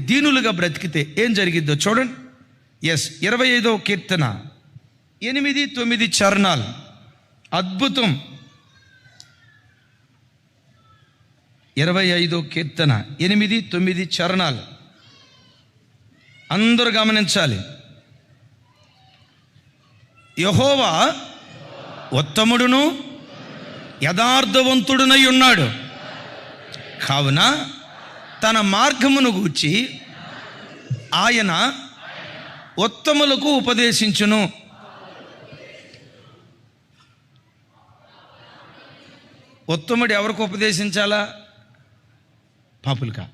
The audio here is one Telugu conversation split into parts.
దీనులుగా బ్రతికితే ఏం జరిగిద్దో చూడండి. 25వ కీర్తన 8-9 చరణాలు, అద్భుతం. 25వ కీర్తన 8-9 చరణాలు అందరూ గమనించాలి. యెహోవా ఉత్తముడును యథార్థవంతుడునై ఉన్నాడు, కావున తన మార్గమును గూర్చి ఆయన ఉత్తములకు ఉపదేశించును. ఉత్తముడు ఎవరికి ఉపదేశించాలా? పాపులుకా?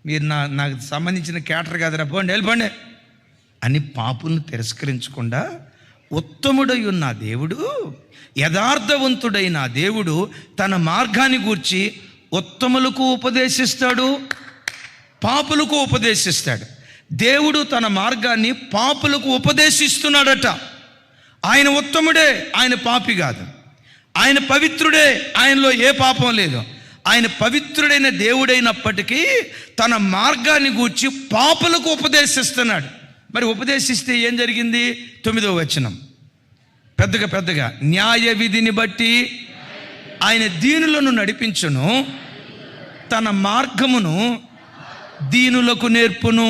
మీరు నాకు సంబంధించిన క్యాటర్ కాదురా, పోండి వెళ్ళిపోండి అని పాపులను తిరస్కరించకుండా ఉత్తముడై ఉన్న దేవుడు, యథార్థవంతుడైన దేవుడు తన మార్గాన్ని గూర్చి ఉత్తములకు ఉపదేశిస్తాడు, పాపులకు ఉపదేశిస్తాడు. దేవుడు తన మార్గాన్ని పాపులకు ఉపదేశిస్తున్నాడట. ఆయన ఉత్తముడే, ఆయన పాపి కాదు. ఆయన పవిత్రుడే, ఆయనలో ఏ పాపం లేదు. ఆయన పవిత్రుడైన దేవుడైనప్పటికీ తన మార్గాన్ని గూర్చి పాపులకు ఉపదేశిస్తున్నాడు. మరి ఉపదేశిస్తే ఏం జరిగింది? 9వ వచనం పెద్దగా న్యాయ విధిని బట్టి ఆయన దీనులను నడిపించును, తన మార్గమును దీనులకు నేర్పును.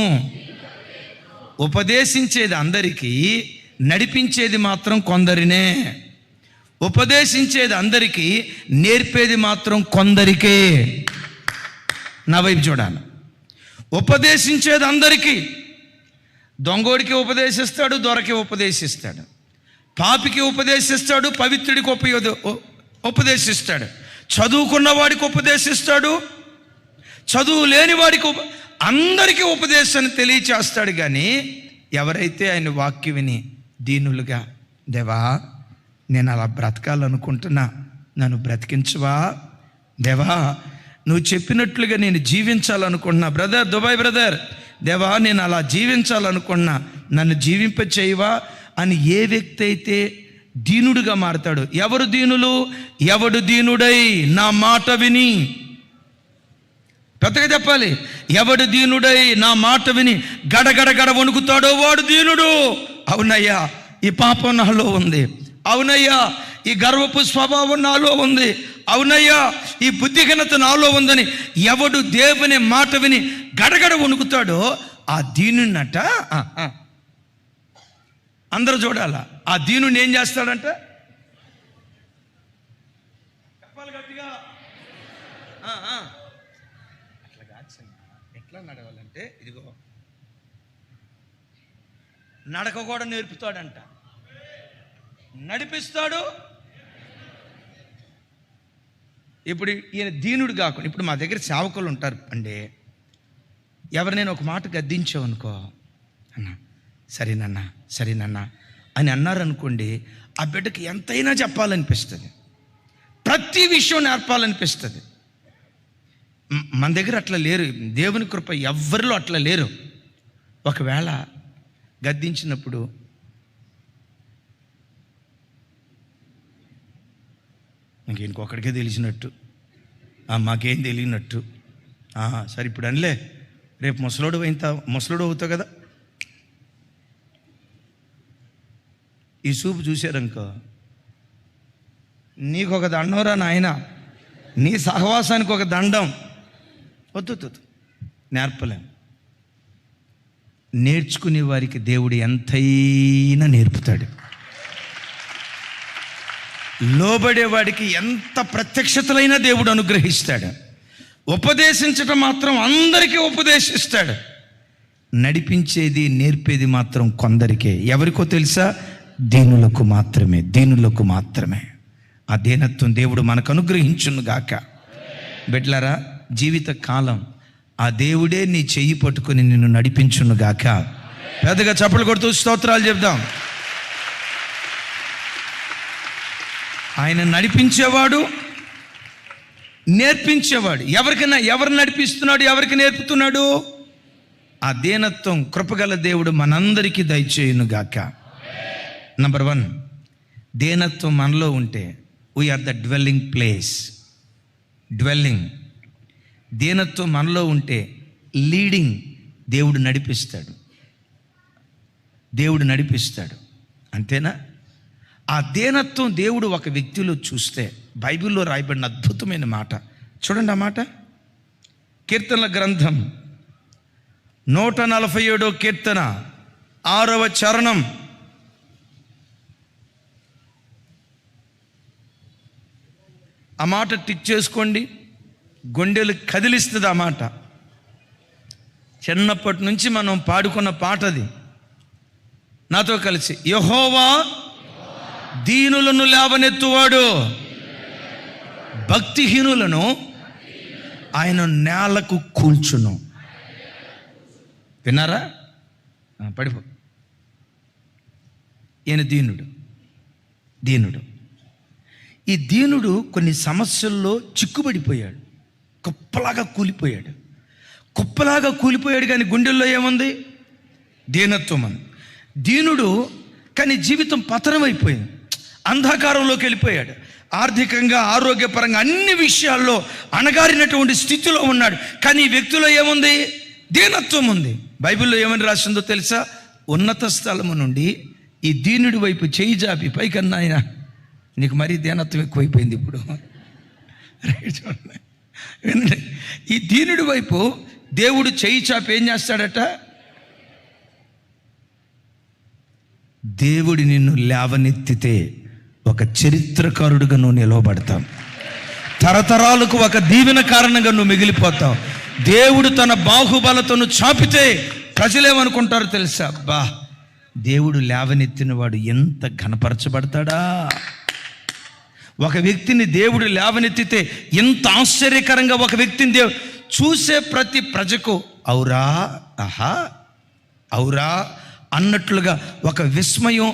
ఉపదేశించేది అందరికీ, నడిపించేది మాత్రం కొందరినే. ఉపదేశించేది అందరికీ, నేర్పేది మాత్రం కొందరికే. నా వైపు చూడాలి. ఉపదేశించేది అందరికీ. దొంగోడికి ఉపదేశిస్తాడు, దొరకి ఉపదేశిస్తాడు, పాపికి ఉపదేశిస్తాడు, పవిత్రుడికి ఉపదేశిస్తాడు, చదువుకున్న వాడికి ఉపదేశిస్తాడు, చదువు లేని వాడికి అందరికీ ఉపదేశాన్ని తెలియచేస్తాడు. కానీ ఎవరైతే ఆయన వాక్యం విని దీనులుగా, దేవా నేను అలా బ్రతకాలనుకుంటున్నా, నన్ను బ్రతికించవా దేవా, నువ్వు చెప్పినట్లుగా నేను జీవించాలనుకుంటున్నా బ్రదర్, దుబాయ్ బ్రదర్, దేవా నేను అలా జీవించాలనుకున్నా, నన్ను జీవింప చేయవా అని ఏ వ్యక్తి అయితే దీనుడుగా మారతాడు. ఎవరు దీనులు? ఎవడు దీనుడై నా మాట విని, పెద్దగా చెప్పాలి, ఎవడు దీనుడై నా మాట విని గడగడ వణుకుతాడో వాడు దీనుడు. అవునయ్యా ఈ పాపం నాలో ఉంది, అవునయ్యా ఈ గర్వపు స్వభావం నాలో ఉంది, అవునయ్యా ఈ బుద్ధిహీనత నాలో ఉందని ఎవడు దేవుని మాట విని గడగడ వణుకుతాడో ఆ దీనున్నట. అందరూ చూడాల. ఆ దీనుని ఏం చేస్తాడంట? చెప్పాలి గట్టిగా. అట్లా కాదు, ఎట్లా నడవాలంటే ఇదిగో నడక కూడా నేర్పుతాడంట, నడిపిస్తాడు. ఇప్పుడు ఈయన దీనుడు కాకుండా, ఇప్పుడు మా దగ్గర సేవకులు ఉంటారు అండి, ఎవరినైనా ఒక మాట గద్దించావు అనుకో, అన్న సరేనన్నా అని అన్నారనుకోండి, ఆ బిడ్డకి ఎంతైనా చెప్పాలనిపిస్తుంది, ప్రతి విషయం నేర్పాలనిపిస్తుంది. మన దగ్గర అట్లా లేరు, దేవుని కృప ఎవ్వరిలో అట్లా లేరు. ఒకవేళ గద్దించినప్పుడు ఇంకొకడికే తెలిసినట్టు, మాకేం తెలియనట్టు, సరే ఇప్పుడు అనిలే, రేపు ముసలోడు అవుతావు కదా, ఈ చూపు చూశారనుకో, నీకు ఒక దండంరా నాయన, నీ సహవాసానికి ఒక దండం. వద్దు, నేర్పలేం. నేర్చుకునే వారికి దేవుడు ఎంతైనా నేర్పుతాడు. లోబడేవాడికి ఎంత ప్రత్యక్షతలైనా దేవుడు అనుగ్రహిస్తాడు. ఉపదేశించటం మాత్రం అందరికీ ఉపదేశిస్తాడు, నడిపించేది నేర్పేది మాత్రం కొందరికే. ఎవరికో తెలుసా? దీనులకు మాత్రమే. ఆ దీనత్వం దేవుడు మనకు అనుగ్రహించును గాక. బిడ్డలారా, జీవిత కాలం ఆ దేవుడే నీ చెయ్యి పట్టుకుని నిన్ను నడిపించును గాక. పెద్దగా చప్పట్లు కొడుతూ స్తోత్రాలు చెప్దాం. ఆయన నడిపించేవాడు, నేర్పించేవాడు. ఎవరు నడిపిస్తున్నాడు, ఎవరికి నేర్పుతున్నాడు? ఆ దీనత్వం కృపగల దేవుడు మనందరికీ దయచేయును గాక. నంబర్ 1, దీనత్వం మనలో ఉంటే వీఆర్ ద డ్వెల్లింగ్ ప్లేస్. దీనత్వం మనలో ఉంటే లీడింగ్ దేవుడు నడిపిస్తాడు. అంతేనా? ఆ దీనత్వం దేవుడు ఒక వ్యక్తిలో చూస్తే బైబిల్లో రాయబడిన అద్భుతమైన మాట చూడండి. ఆ మాట కీర్తనల గ్రంథం 147 కీర్తన 6వ చరణం. ఆ మాట టిక్ చేసుకోండి, గుండెలు కదిలిస్తుంది ఆ మాట. చిన్నప్పటి నుంచి మనం పాడుకున్న పాట అది. నాతో కలిసి, యెహోవా దీనులను లేవనెత్తువాడు, భక్తిహీనులను ఆయన నేలకు కూల్చును. విన్నారా? పడిపో. ఈయన దీనుడు. ఈ దీనుడు కొన్ని సమస్యల్లో చిక్కుబడిపోయాడు, కుప్పలాగా కూలిపోయాడు. కానీ గుండెల్లో ఏముంది? దీనత్వం ఉంది. దీనుడు కానీ జీవితం పతనమైపోయింది, అంధకారంలోకి వెళ్ళిపోయాడు. ఆర్థికంగా, ఆరోగ్యపరంగా అన్ని విషయాల్లో అణగారినటువంటి స్థితిలో ఉన్నాడు. కానీ ఈ వ్యక్తిలో ఏముంది? దీనత్వం ఉంది. బైబిల్లో ఏమని రాసిందో తెలుసా? ఉన్నత స్థలము నుండి ఈ దీనుడి వైపు చేయి జాపి, పైకన్నా ఆయన నీకు మరీ దీనత్వం ఎక్కువైపోయింది ఇప్పుడు. చూడండి, ఈ దీనుడి వైపు దేవుడు చేయి చాపి ఏం చేస్తాడట? దేవుడి నిన్ను లేవనెత్తితే ఒక చరిత్రకారుడిగా నువ్వు నిలవబడతావు. తరతరాలకు ఒక దీవెన కారణంగా నువ్వు మిగిలిపోతావు. దేవుడు తన బాహుబలతోను చాపితే ప్రజలేమనుకుంటారో తెలుసా? అబ్బా, దేవుడు లేవనెత్తిన వాడు ఎంత ఘనపరచబడతాడా. ఒక వ్యక్తిని దేవుడు లేవనెత్తితే ఎంత ఆశ్చర్యకరంగా ఒక వ్యక్తిని దేవుడు చూసే ప్రతి ప్రజకు ఔరా, ఆహా, ఔరా అన్నట్లుగా ఒక విస్మయం,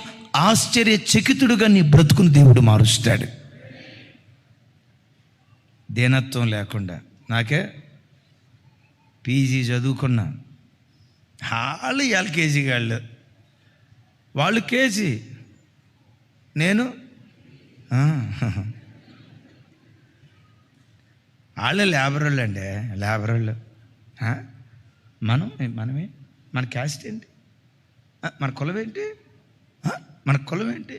ఆశ్చర్యచకితుడుగా నీ బ్రతుకుని దేవుడు మారుస్తాడు. దీనత్వం లేకుండా. నాకే పీజీ చదువుకున్నా, వాళ్ళు ఎల్కేజీ వాళ్ళు కేజీ, నేను వాళ్ళే లేబర్ వాళ్ళు అండి. లేబర్ వాళ్ళు. మనమే మన క్యాస్ట్ ఏంటి? మన కులం ఏంటి?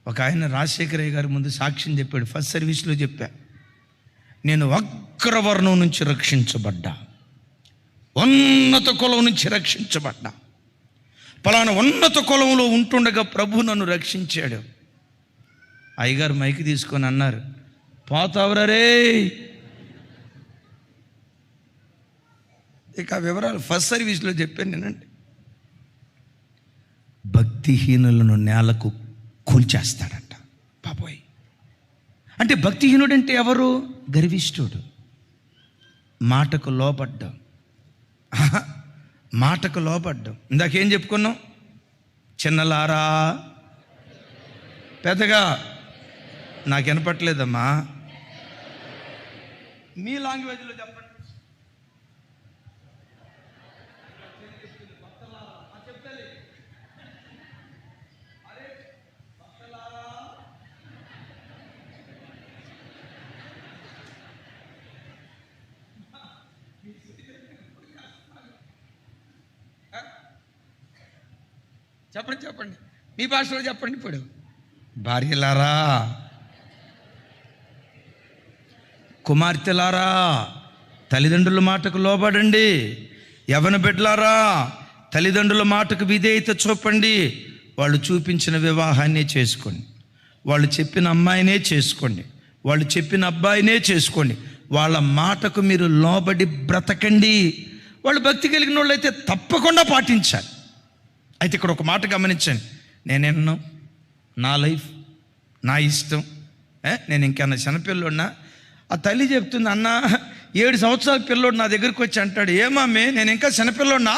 ఒక ఆయన రాజశేఖరయ్య గారి ముందు సాక్ష్యం చెప్పాడు. ఫస్ట్ సర్వీస్లో చెప్పా, నేను అగ్రవర్ణం నుంచి రక్షించబడ్డా, ఉన్నత కులం నుంచి రక్షించబడ్డా, పలానా ఉన్నత కులంలో ఉంటుండగా ప్రభు నన్ను రక్షించాడు. అయ్యగారు మైకి తీసుకొని అన్నారు, పోతావురా రే. ఇక ఆ వివరాలు ఫస్ట్ సర్వీస్లో చెప్పాను నేనండి. భక్తిహీనులను నేలకు కూల్చేస్తాడంట బాబోయ్. అంటే భక్తిహీనుడు అంటే ఎవరు? గర్విష్ఠుడు, మాటకు లోపడ్డం. ఇందాకేం చెప్పుకున్నాం? చిన్నలారా, పెద్దగా నాకు వినపట్లేదమ్మా, మీ లాంగ్వేజ్లో చెప్పండి. చెప్పండి మీ భాషలో చెప్పండి. ఇప్పుడు భార్యలారా, కుమార్తెలారా, తల్లిదండ్రుల మాటకు లోబడండి. యవ్వన బిడ్డలారా, తల్లిదండ్రుల మాటకు విధేయత చూపండి. వాళ్ళు చూపించిన వివాహాన్నే చేసుకోండి, వాళ్ళు చెప్పిన అమ్మాయినే చేసుకోండి, వాళ్ళు చెప్పిన అబ్బాయినే చేసుకోండి. వాళ్ళ మాటకు మీరు లోబడి బ్రతకండి. వాళ్ళు భక్తి కలిగిన వాళ్ళు అయితే తప్పకుండా పాటించాలి. అయితే ఇక్కడ ఒక మాట గమనించండి. నేనెన్నో నా లైఫ్, నా ఇష్టం, నేను ఇంకన్నా చిన్నపిల్లోడినా. ఆ తల్లి చెప్తుంది, అన్న 7 సంవత్సరాల పిల్లోడు నా దగ్గరికి వచ్చి అంటాడు, ఏమమ్మే నేను ఇంకా చిన్నపిల్లోడినా?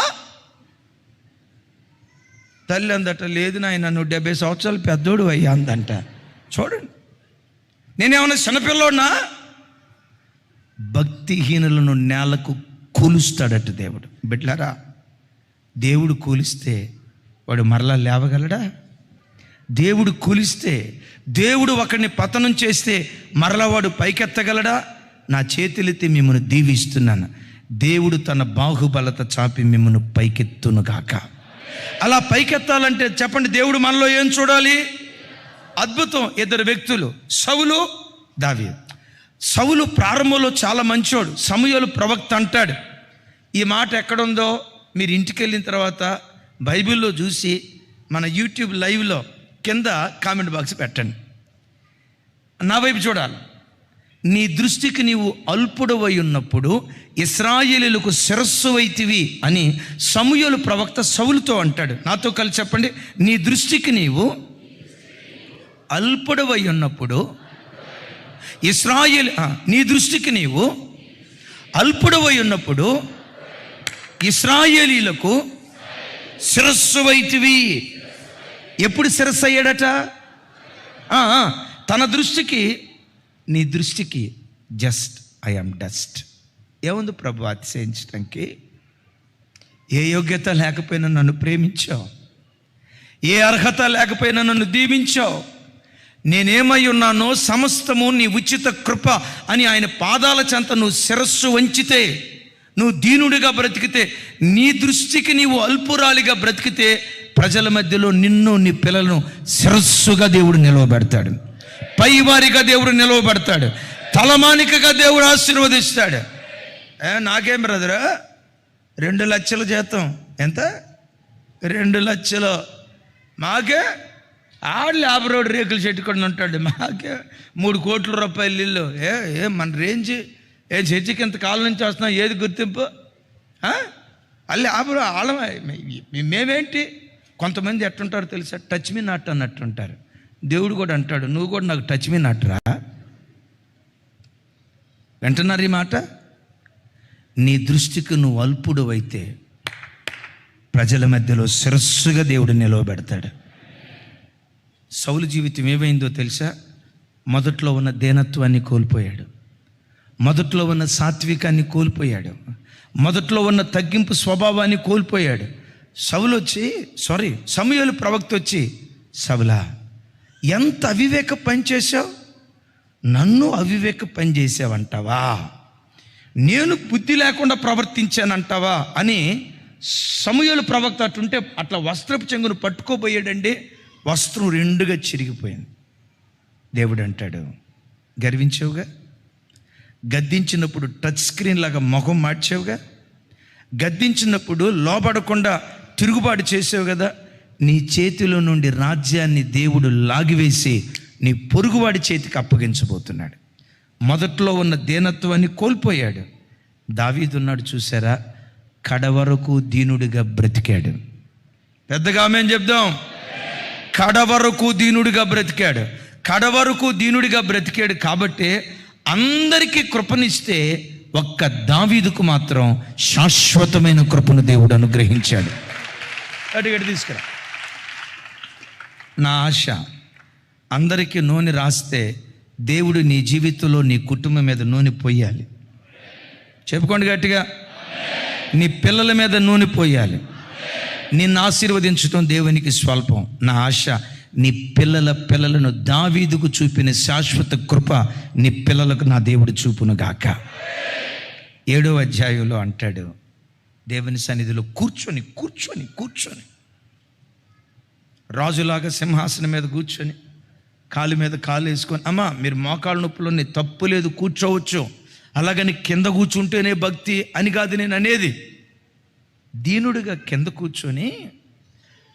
తల్లి అందట, లేదు నాయన నువ్వు 70 సంవత్సరాలు పెద్దోడు అయ్యా అందంట. చూడండి, నేనేమన్నా చిన్నపిల్లోడినా? భక్తిహీనులను నేలకు కూలుస్తాడట దేవుడు. బిడ్డలారా, దేవుడు కూలిస్తే వాడు మరలా లేవగలడా? దేవుడు కూలిస్తే, దేవుడు ఒకరిని పతనం చేస్తే మరలా వాడు పైకెత్తగలడా? నా చేతులెత్తి మిమ్మల్ని దీవిస్తున్నాను. దేవుడు తన బాహుబలత చాపి మిమ్మల్ని పైకెత్తునుగాక. అలా పైకెత్తాలంటే చెప్పండి, దేవుడు మనలో ఏం చూడాలి? అద్భుతం. ఇద్దరు వ్యక్తులు, సౌలు, దావీదు. సౌలు ప్రారంభంలో చాలా మంచోడు. సమూయేలు ప్రవక్త అంటాడు. ఈ మాట ఎక్కడుందో మీరు ఇంటికి వెళ్ళిన తర్వాత బైబిల్లో చూసి మన యూట్యూబ్ లైవ్లో కింద కామెంట్ బాక్స్ పెట్టండి. నా వైపు చూడాలి. నీ దృష్టికి నీవు అల్పుడవై ఉన్నప్పుడు ఇశ్రాయేలీయులకు శిరస్సు వైతివి అని సమూయేలు ప్రవక్త సౌలుతో అంటాడు. నాతో కలిసి చెప్పండి, నీ దృష్టికి నీవు అల్పుడవై ఉన్నప్పుడు నీ దృష్టికి నీవు అల్పుడవై ఉన్నప్పుడు ఇశ్రాయేలీయులకు శిరస్సు వైతివి. ఎప్పుడు శిరస్సు అయ్యాడట? తన దృష్టికి, నీ దృష్టికి జస్ట్ ఐ యామ్ డస్ట్. ఏముంది ప్రభు అతిశయించడానికి? ఏ యోగ్యత లేకపోయినా నన్ను ప్రేమించావు, ఏ అర్హత లేకపోయినా నన్ను దీవించావు. నేనేమై ఉన్నానో సమస్తము నీ ఉచిత కృప అని ఆయన పాదాల చెంత నువ్వు శిరస్సు వంచితే, నువ్వు దీనుడిగా బ్రతికితే, నీ దృష్టికి నీవు అల్పురాలిగా బ్రతికితే ప్రజల మధ్యలో నిన్ను, నీ పిల్లలను శిరస్సుగా దేవుడు నిలవబెడతాడు, పైవారిగా దేవుడు నిలవబెడతాడు, తలమానికగా దేవుడు ఆశీర్వదిస్తాడు. నాకేం బ్రదరా 2 లక్షల జీతం, ఎంత? 2 లక్షలు. మాకే లేబరోడ్ రేకులు చెట్టుకొని ఉంటాడు, మాకే 3 కోట్ల రూపాయలు ఇల్లు. మన రేంజ్ చర్చికి ఇంత కాలం నుంచి వస్తున్నాం, ఏది గుర్తింపు? అల్లి మేమేంటి? కొంతమంది ఎట్టుంటారు తెలుసా? టచ్ మీ నాట్ అన్నట్టుంటారు. దేవుడు కూడా అంటాడు, నువ్వు కూడా నాకు టచ్ మీ నాట్ రా. వింటున్నారు ఈ మాట? నీ దృష్టికి నువ్వు అల్పుడు అయితే ప్రజల మధ్యలో శిరస్సుగా దేవుడు నిలవబెడతాడు. సౌలు జీవితం ఏమైందో తెలుసా? మొదట్లో ఉన్న దీనత్వాన్ని కోల్పోయాడు, మొదట్లో ఉన్న సాత్వికాన్ని కోల్పోయాడు, మొదట్లో ఉన్న తగ్గింపు స్వభావాన్ని కోల్పోయాడు. సమూయేలు ప్రవక్త వచ్చి, సౌలా ఎంత అవివేక పని చేశావు, నన్ను అవివేక పని చేసావంటావా, నేను బుద్ధి లేకుండా ప్రవర్తించానంటావా అని సమూయేలు ప్రవక్త అట్టుంటే అట్లా వస్త్రపు చెంగును పట్టుకోబోయాడండి. వస్త్రం 2గా చిరిగిపోయింది. దేవుడు అంటాడు, గర్వించావుగా, గద్దించినప్పుడు టచ్ స్క్రీన్ లాగా ముఖం మార్చావుగా, గద్దించినప్పుడు లోబడకుండా తిరుగుబాటు చేసావు కదా, నీ చేతిలో నుండి రాజ్యాన్ని దేవుడు లాగివేసి నీ పొరుగువాడి చేతికి అప్పగించబోతున్నాడు. మొదట్లో ఉన్న దీనత్వాన్ని కోల్పోయాడు. దావీదు ఉన్నాడు చూసారా, కడవరకు దీనుడిగా బ్రతికాడు. పెద్దగా ఆమేన్ చెప్దాం. కడవరకు దీనుడిగా బ్రతికాడు. కడవరకు దీనుడిగా బ్రతికాడు కాబట్టి అందరికీ కృపనిస్తే ఒక్క దావీదుకు మాత్రం శాశ్వతమైన కృపను దేవుడు అనుగ్రహించాడు. అడిగడి తీసుకురా. నా ఆశ, అందరికీ నూనె రాస్తే దేవుడు నీ జీవితంలో, నీ కుటుంబం మీద నూనె పోయాలి. చెప్పుకోండి గట్టిగా. నీ పిల్లల మీద నూనె పోయాలి. నిన్ను ఆశీర్వదించడం దేవునికి స్వల్పం. నా ఆశ, నీ పిల్లలను దావీదుకు చూపిన శాశ్వత కృప నీ పిల్లలకు నా దేవుడు చూపును గాక. 7వ అధ్యాయంలో అంటాడు, దేవుని సన్నిధిలో కూర్చొని కూర్చొని కూర్చొని రాజులాగా సింహాసనం మీద కూర్చొని కాలు మీద కాలు వేసుకొని, అమ్మా మీరు మోకాళ్ళ నొప్పులో నీ తప్పు లేదు, కూర్చోవచ్చు, అలాగని కింద కూర్చుంటేనే భక్తి అని కాదు నేను అనేది. దీనుడిగా కింద కూర్చొని,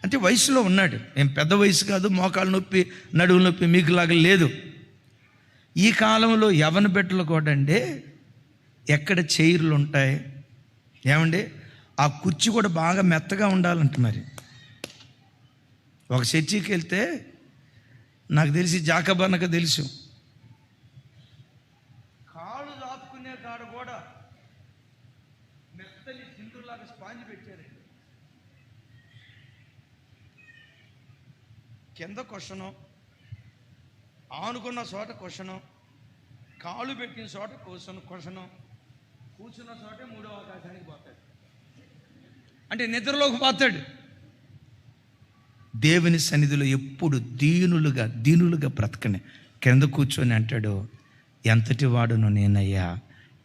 అంటే వయసులో ఉన్నాడు, ఏం పెద్ద వయసు కాదు, మోకాళ్ళ నొప్పి నడువు నొప్పి మీకులాగా లేదు. ఈ కాలంలో యవన బిడ్డలు కూడా అండి ఎక్కడ చైర్లు ఉంటాయి ఏమండి, ఆ కుర్చీ కూడా బాగా మెత్తగా ఉండాలంట. మరి ఒక చర్చికి వెళ్తే నాకు తెలిసి జాకబన్నకు తెలుసు, కాళ్ళు దాపుకునే కాడ కూడా మెత్తని సింధులాగా స్పాంజ్ పెట్టారండి. కింద క్వశ్చను, ఆనుకున్న చోట క్వశ్చను, కాళ్ళు పెట్టిన చోట క్వశ్చను, కూర్చున్న చోటే 3వ ఆకాశానికి పోతాడు. అంటే నిద్రలోకి పోతాడు. దేవుని సన్నిధిలో ఎప్పుడు దీనులుగా బ్రతకని కింద కూర్చొని అంటాడు, ఎంతటి వాడును నేనయ్యా,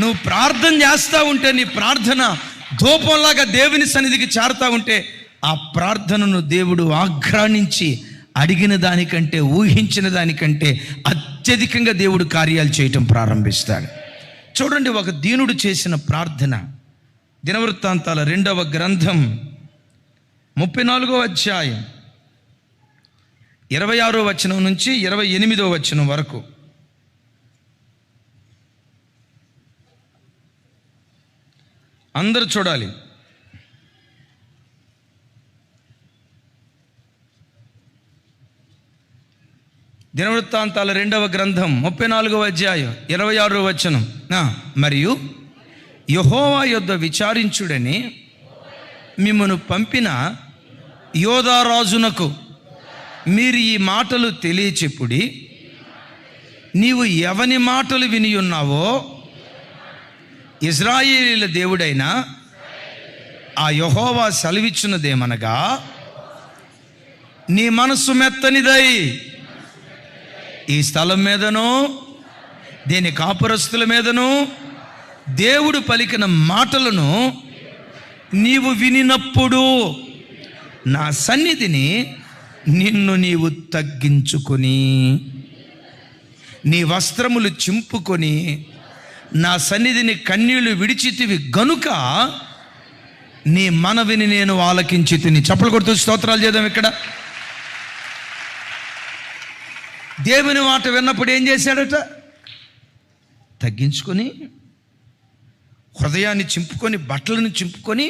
నువ్వు ప్రార్థన చేస్తూ ఉంటే నీ ప్రార్థన ధూపంలాగా దేవుని సన్నిధికి చేరుతూ ఉంటే ఆ ప్రార్థనను దేవుడు ఆఘ్రానించి అడిగిన దానికంటే, ఊహించిన దానికంటే అత్యధికంగా దేవుడు కార్యాలు చేయటం ప్రారంభిస్తాడు. చూడండి, ఒక దీనుడు చేసిన ప్రార్థన. దినవృత్తాంతాల 2వ గ్రంథం 34వ అధ్యాయం 26వ వచనం నుంచి 28వ వచనం వరకు. అందరూ చూడాలి. దినవృత్తాంతాల 2వ గ్రంథం 34వ అధ్యాయం 26వ వచనం. మరియు యెహోవా యొద్ద విచారించుడని మిమ్మను పంపిన యోధారాజునకు మీరు ఈ మాటలు తెలియచెప్పుడి. నీవు ఎవని మాటలు విని ఉన్నావో ఇశ్రాయేలీయుల దేవుడైన ఆ యెహోవా సెలవిచ్చున్నదేమనగా, నీ మనస్సు మెత్తనిదై ఈ స్థలం మీదను దీని కాపురస్తుల మీదను దేవుడు పలికిన మాటలను నీవు వినినప్పుడు నా సన్నిధిని నిన్ను నీవు తగ్గించుకొని నీ వస్త్రములు చింపుకొని నా సన్నిధిని కన్నీళ్లు విడిచితివి గనుక నీ మనవిని నేను ఆలకించి తిని. చప్పలు కొడుతూ స్తోత్రాలు చేద్దాం. ఇక్కడ దేవుని మాట విన్నప్పుడు ఏం చేశాడట? తగ్గించుకొని, హృదయాన్ని చింపుకొని, బట్టలను చింపుకొని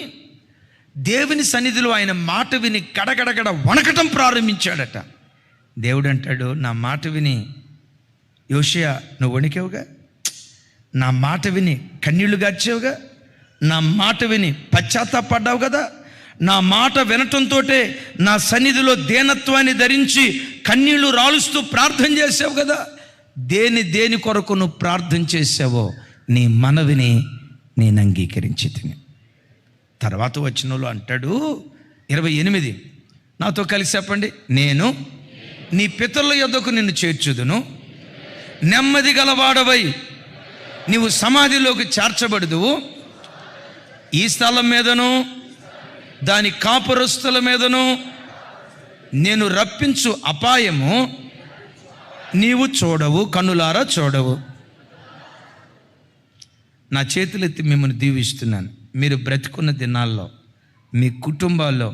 దేవుని సన్నిధిలో ఆయన మాట విని గడగడగడ వణకటం ప్రారంభించాడట. దేవుడు అంటాడు, నా మాట విని యోషియా నువ్వు వణికావుగా, నా మాట విని కన్నీళ్లు గార్చావుగా, నా మాట విని పశ్చాత్తాపడ్డావు కదా, నా మాట వినటంతో నా సన్నిధిలో దీనత్వాన్ని ధరించి కన్నీళ్లు రాలుస్తూ ప్రార్థన చేసావు కదా, దేని కొరకు నువ్వు ప్రార్థన చేసావో నీ మనవిని నేను అంగీకరించి తిని. తర్వాత వచనంలో అంటాడు 28, నాతో కలిసి చెప్పండి. నేను నీ పితరుల యొద్దకు నిన్ను చేర్చుదును, నెమ్మది గలవాడవై నీవు సమాధిలోకి చేర్చబడుదువు. ఈ స్థలం మీదను దాని కాపురస్తుల మీదను నేను రప్పించు అపాయము నీవు చూడవు, కన్నులారా చూడవు. నా చేతులెత్తి మిమ్మల్ని దీవిస్తున్నాను. మీరు బ్రతికున్న దినాల్లో మీ కుటుంబాల్లో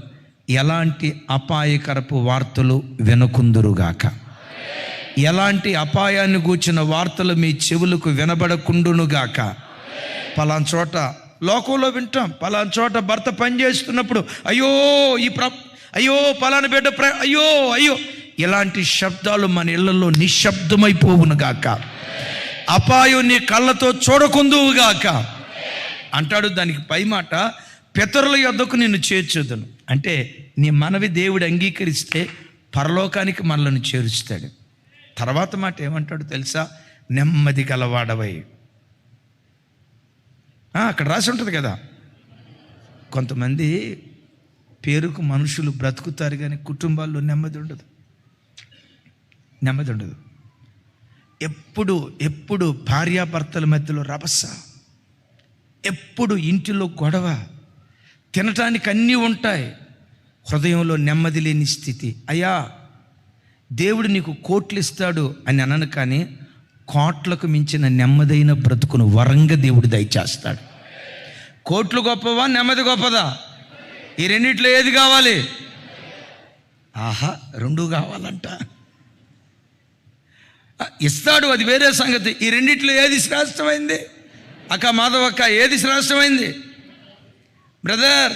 ఎలాంటి అపాయకరపు వార్తలు వినకుందురుగాక, ఎలాంటి అపాయాన్ని గూర్చిన వార్తలు మీ చెవులకు వినబడకుండునుగాక. పలానా చోట లోకంలో వింటాం, పలానా చోట భర్త పని చేస్తున్నప్పుడు అయ్యో పలానా బిడ్డ అయ్యో ఇలాంటి శబ్దాలు మన ఇళ్లలో నిశ్శబ్దమైపోవునుగాక. అపాయం నీ కళ్ళతో చూడకుందువుగాక అంటాడు. దానికి పై మాట, పితరుల యొద్దకు నిన్ను చేర్చుదును అంటే నీ మనవి దేవుడు అంగీకరిస్తే పరలోకానికి మనలను చేరుస్తాడు. తర్వాత మాట ఏమంటాడు తెలుసా? నెమ్మది గలవాడవై. అక్కడ రాసి ఉంటుంది కదా, కొంతమంది పేరుకు మనుషులు బ్రతుకుతారు కానీ కుటుంబాల్లో నెమ్మది ఉండదు. ఎప్పుడు భార్యాభర్తల మధ్యలో రభస, ఎప్పుడు ఇంటిలో గొడవ, తినటానికి అన్నీ ఉంటాయి, హృదయంలో నెమ్మది లేని స్థితి. అయ్యా, దేవుడు నీకు కోట్లు ఇస్తాడు అని అనను, కానీ కోట్లకు మించిన నెమ్మదైన బ్రతుకును వరంగా దేవుడు దయచేస్తాడు. కోట్లు గొప్పవా, నెమ్మది గొప్పదా? ఈ రెండిట్లో ఏది కావాలి? రెండు కావాలంట. ఇస్తాడు, అది వేరే సంగతి. ఈ రెండిట్లో ఏది శ్రేష్టమైంది? అక్క మాధవక్క, ఏది శ్రేష్టమైంది? బ్రదర్,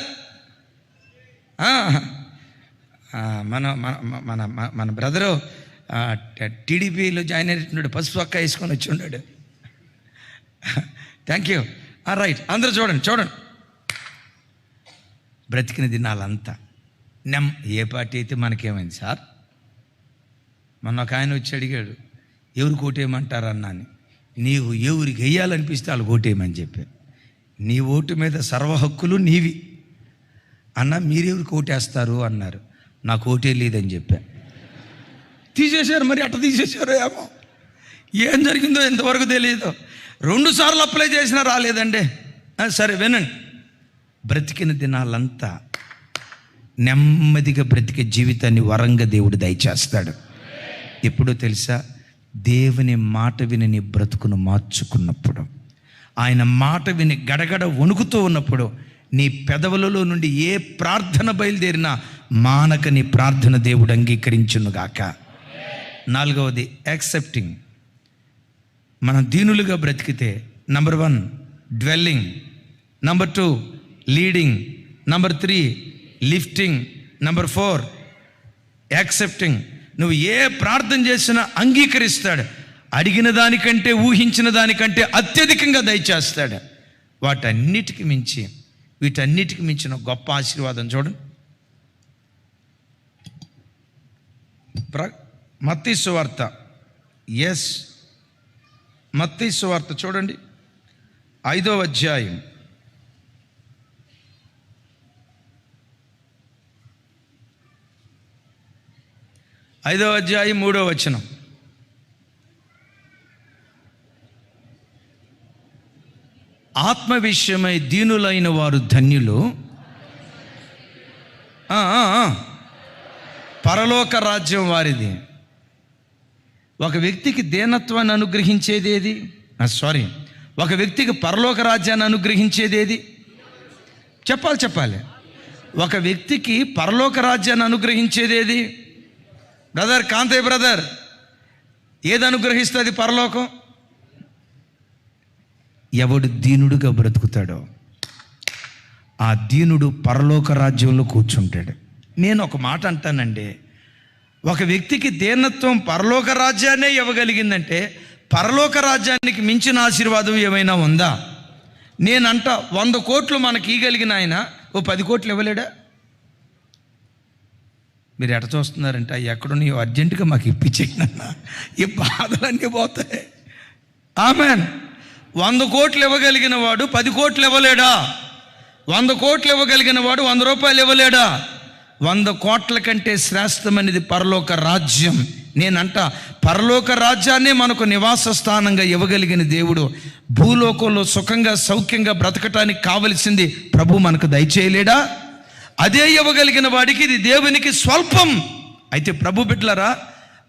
మన మన మన బ్రదరు టీడీపీలో జాయిన్ అయినట్టున్నాడు, పసుపు అక్క వేసుకొని వచ్చి ఉన్నాడు. Thank you. రైట్, అందరూ చూడండి. బ్రతికిన దినాలంతా ఏ పార్టీ అయితే మనకేమైంది సార్? మొన్న ఒక ఆయన వచ్చి అడిగాడు, ఎవరు కోటేయమంటారు అన్నా అని. నీవు ఎవరికి వేయాలనిపిస్తే వాళ్ళు ఓటేయమని చెప్పా. నీ ఓటు మీద సర్వ హక్కులు నీవి అన్న. మీరెవరికి ఓటేస్తారు అన్నారు. నాకు ఓటే లేదని చెప్పా. తీసేశారు. మరి అట్ట తీసేశారు ఏమో, ఏం జరిగిందో ఇంతవరకు తెలియదు. 2 సార్లు అప్లై చేసినా రాలేదండి. సరే వినండి, బ్రతికిన దినాలంతా నెమ్మదిగా బ్రతికే జీవితాన్ని వరంగా దేవుడు దయచేస్తాడు. ఎప్పుడో తెలుసా? దేవుని మాట విని నీ బ్రతుకును మార్చుకున్నప్పుడు, ఆయన మాట విని గడగడ వణుకుతూ ఉన్నప్పుడు, నీ పెదవులలో నుండి ఏ ప్రార్థన బయలుదేరినా మానక నీ ప్రార్థన దేవుడు అంగీకరించునుగాక. 4వది యాక్సెప్టింగ్. మనం దీనులుగా బ్రతికితే number 1 dwelling, number 2 leading, number 3 lifting, number 4 accepting. నువ్వు ఏ ప్రార్థన చేసినా అంగీకరిస్తాడు. అడిగిన దానికంటే ఊహించిన దానికంటే అత్యధికంగా దయచేస్తాడు. వీటన్నిటికి మించిన గొప్ప ఆశీర్వాదం చూడండి. మత్తయి సువార్త, మత్తయి సువార్త చూడండి, 5వ అధ్యాయం 3వ వచనం. ఆత్మ విషయమై దీనులైన వారు ధన్యులు, పరలోక రాజ్యం వారిది. ఒక వ్యక్తికి దీనత్వాన్ని అనుగ్రహించేది ఏది? ఒక వ్యక్తికి పరలోక రాజ్యాన్ని అనుగ్రహించేది ఏది? చెప్పాలి. ఒక వ్యక్తికి పరలోక రాజ్యాన్ని అనుగ్రహించేది ఏది? బ్రదర్ కాంతయ్య బ్రదర్, ఏది అనుగ్రహిస్తుంది పరలోకం? ఎవడు దీనుడుగా బ్రతుకుతాడో ఆ దీనుడు పరలోక రాజ్యంలో కూర్చుంటాడు. నేను ఒక మాట అంటానండి, ఒక వ్యక్తికి దీనత్వం పరలోక రాజ్యాన్నే ఇవ్వగలిగిందంటే పరలోక రాజ్యానికి మించిన ఆశీర్వాదం ఏమైనా ఉందా? నేనంట 100 కోట్లు మనకి ఇవ్వగలిగిన ఆయన ఓ 10 కోట్లు ఇవ్వలేడా? మీరు ఎట చూస్తున్నారంట, ఎక్కడున్నాయో అర్జెంటుగా మాకు ఇప్పించేయనన్నా, ఈ బాధలన్నీ పోతాయి. ఆమెన్. 100 కోట్లు ఇవ్వగలిగిన వాడు 10 కోట్లు ఇవ్వలేడా? 100 కోట్లు ఇవ్వగలిగిన వాడు 100 రూపాయలు ఇవ్వలేడా? 100 కోట్ల కంటే శ్రేష్టమైనది పరలోక రాజ్యం. నేనంట పరలోక రాజ్యాన్ని మనకు నివాస స్థానంగా ఇవ్వగలిగిన దేవుడు భూలోకంలో సుఖంగా సౌఖ్యంగా బ్రతకటానికి కావలసింది ప్రభు మనకు దయచేయలేడా? అదే ఇవ్వగలిగిన వాడికి ఇది దేవునికి స్వల్పం. అయితే ప్రభు బిడ్డలారా,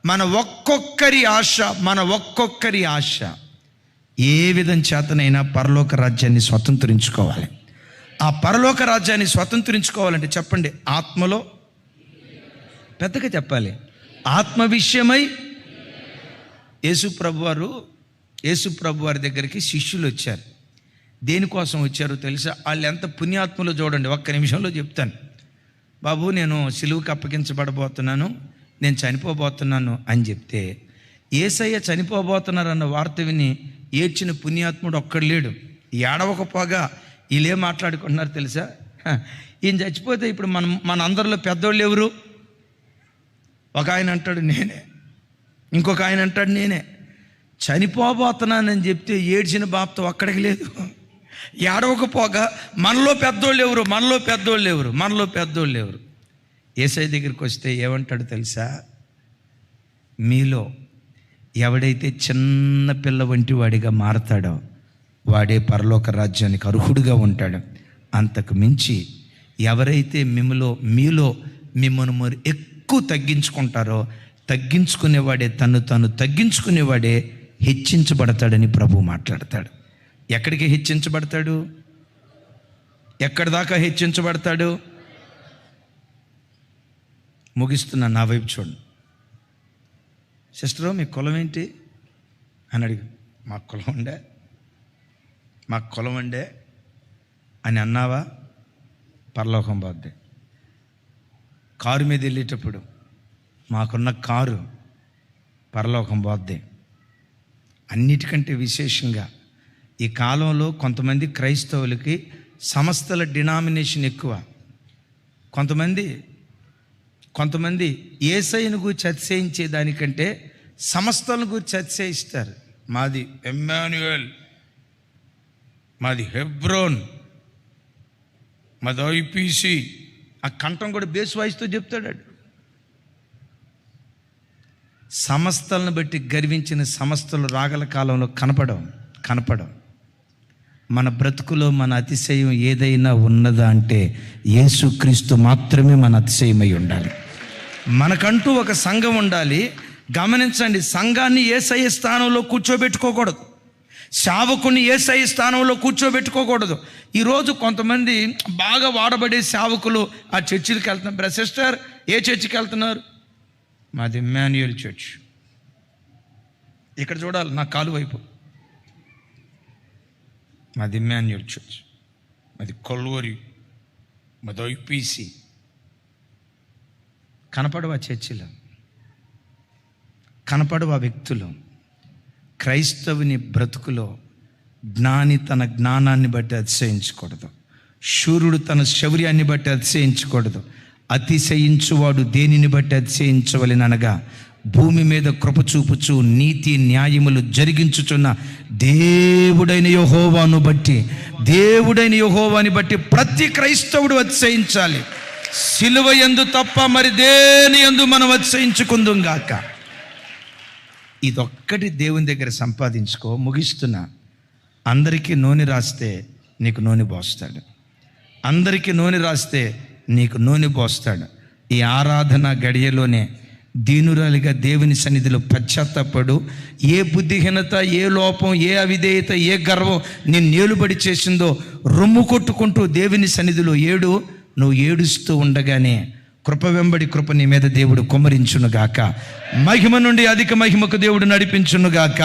మన ఒక్కొక్కరి ఆశ ఏ విధం చేతనైనా పరలోక రాజ్యాన్ని స్వతంత్రించుకోవాలి. ఆ పరలోక రాజ్యాన్ని స్వతంత్రించుకోవాలంటే చెప్పండి, ఆత్మలో, పెద్దగా చెప్పాలి, ఆత్మ విషయమై. యేసు ప్రభు వారి దగ్గరికి శిష్యులు వచ్చారు. దేనికోసం వచ్చారో తెలుసా? వాళ్ళు ఎంత పుణ్యాత్ములో చూడండి. 1 నిమిషంలో చెప్తాను. బాబు, నేను సిలువకి అప్పగించబడబోతున్నాను, నేను చనిపోబోతున్నాను అని చెప్తే, యేసయ్య చనిపోబోతున్నారన్న వార్త విని ఏడ్చిన పుణ్యాత్ముడు ఒక్కడు లేడు. ఏడవకపోగా వీళ్ళేం మాట్లాడుకుంటున్నారు తెలుసా? ఈయన చచ్చిపోతే ఇప్పుడు మన అందరిలో పెద్దోళ్ళు ఎవరు? ఒక ఆయన అంటాడు నేనే, ఇంకొక ఆయన అంటాడు నేనే. చనిపోబోతున్నానని చెప్తే ఏడ్చిన బాప్తో ఒక్కడికి లేదు. ఏడవకపోగా మనలో పెద్దోళ్ళు ఎవరు? యేసయ్య దగ్గరికి వస్తే ఏమంటాడు తెలుసా? మీలో ఎవడైతే చిన్న పిల్ల వంటి వాడిగా మారతాడో వాడే పరలోక రాజ్యానికి అర్హుడుగా ఉంటాడు. అంతకు మించి ఎవరైతే మీలో మిమ్మల్ని ఎక్కువ తగ్గించుకుంటారో తగ్గించుకునేవాడే తను తగ్గించుకునేవాడే హెచ్చించబడతాడని ప్రభు మాట్లాడతాడు. ఎక్కడికి హెచ్చించబడతాడు? ఎక్కడి దాకా హెచ్చించబడతాడు? ముగిస్తున్నా, నా వైపు చూడండి. సిస్టరు, మీ కులం ఏంటి అని అడిగి, మా కులం ఉండే అని అన్నావా, పరలోకం పోద్ది. కారు మీద వెళ్ళేటప్పుడు మాకున్న కారు పరలోకం పోద్ది. అన్నిటికంటే విశేషంగా ఈ కాలంలో కొంతమంది క్రైస్తవులకి సంస్థల డినామినేషన్ ఎక్కువ. కొంతమంది యేసయ్యను గురించి అతిశయించే దానికంటే సంస్థలను గురించి అతిశయిస్తారు. మాది ఎమ్మాన్యుయల్, మాది హెబ్రోన్, మాది ఐపీసీ. ఆ కంఠం కూడా బేస్ వాయిస్తో చెప్తాడు. సంస్థలను బట్టి గర్వించిన సంస్థలు రాగల కాలంలో కనపడం. మన బ్రతుకులో మన అతిశయం ఏదైనా ఉన్నదా అంటే యేసుక్రీస్తు మాత్రమే మన అతిశయమై ఉండాలి. మనకంటూ ఒక సంఘం ఉండాలి. గమనించండి, సంఘాన్ని యేసయ్య స్థానంలో కూర్చోబెట్టుకోకూడదు, సేవకుని యేసయ్య స్థానంలో కూర్చోబెట్టుకోకూడదు. ఈరోజు కొంతమంది బాగా వాడబడే సేవకులు ఆ చర్చిలకు వెళ్తున్నారు. సిస్టర్, ఏ చర్చికి వెళ్తున్నారు? మాది ఇమ్మాన్యుయల్ చర్చ్. ఇక్కడ చూడాలి, నా కాలు వైపు. మాది ఇమ్మాన్యుయల్ చర్చ్, మాది కొల్వరి, మాది ఐపీసీ. కనపడవు ఆ చర్చిలో, కనపడవు ఆ వ్యక్తులు. క్రైస్తవుని బ్రతుకులో జ్ఞాని తన జ్ఞానాన్ని బట్టి అతిశయించకూడదు, శూరుడు తన శౌర్యాన్ని బట్టి అతిశయించకూడదు. అతిశయించువాడు దేనిని బట్టి అతిశయించవలెననగా భూమి మీద కృప చూపుచు నీతి న్యాయములు జరిగించుచున్న దేవుడైన యెహోవాను బట్టి, దేవుడైన యెహోవాని బట్టి ప్రతి క్రైస్తవుడు అతిశయించాలి. సిలువ యందు తప్ప మరి దేని యందు మనం అతిశయించుకుందుం గాక. ఇదొక్కటి దేవుని దగ్గర సంపాదించుకో. ముగిస్తున్నా. అందరికీ నూనె రాస్తే నీకు నూనె పోస్తాడు, అందరికీ నూనె రాస్తే నీకు నూనె పోస్తాడు. ఈ ఆరాధన గడియలోనే దీనురాలిగా దేవుని సన్నిధిలో పశ్చాత్తపడు. ఏ బుద్ధిహీనత, ఏ లోపం, ఏ అవిధేయత, ఏ గర్వం నేను ఏలుబడి చేసిందో రొమ్ము కొట్టుకుంటూ దేవుని సన్నిధిలో ఏడు. నువ్వు ఏడుస్తూ ఉండగానే కృప వెంబడి కృప నీ మీద దేవుడు కుమ్మరించునుగాక. మహిమ నుండి అధిక మహిమకు దేవుడు నడిపించునుగాక.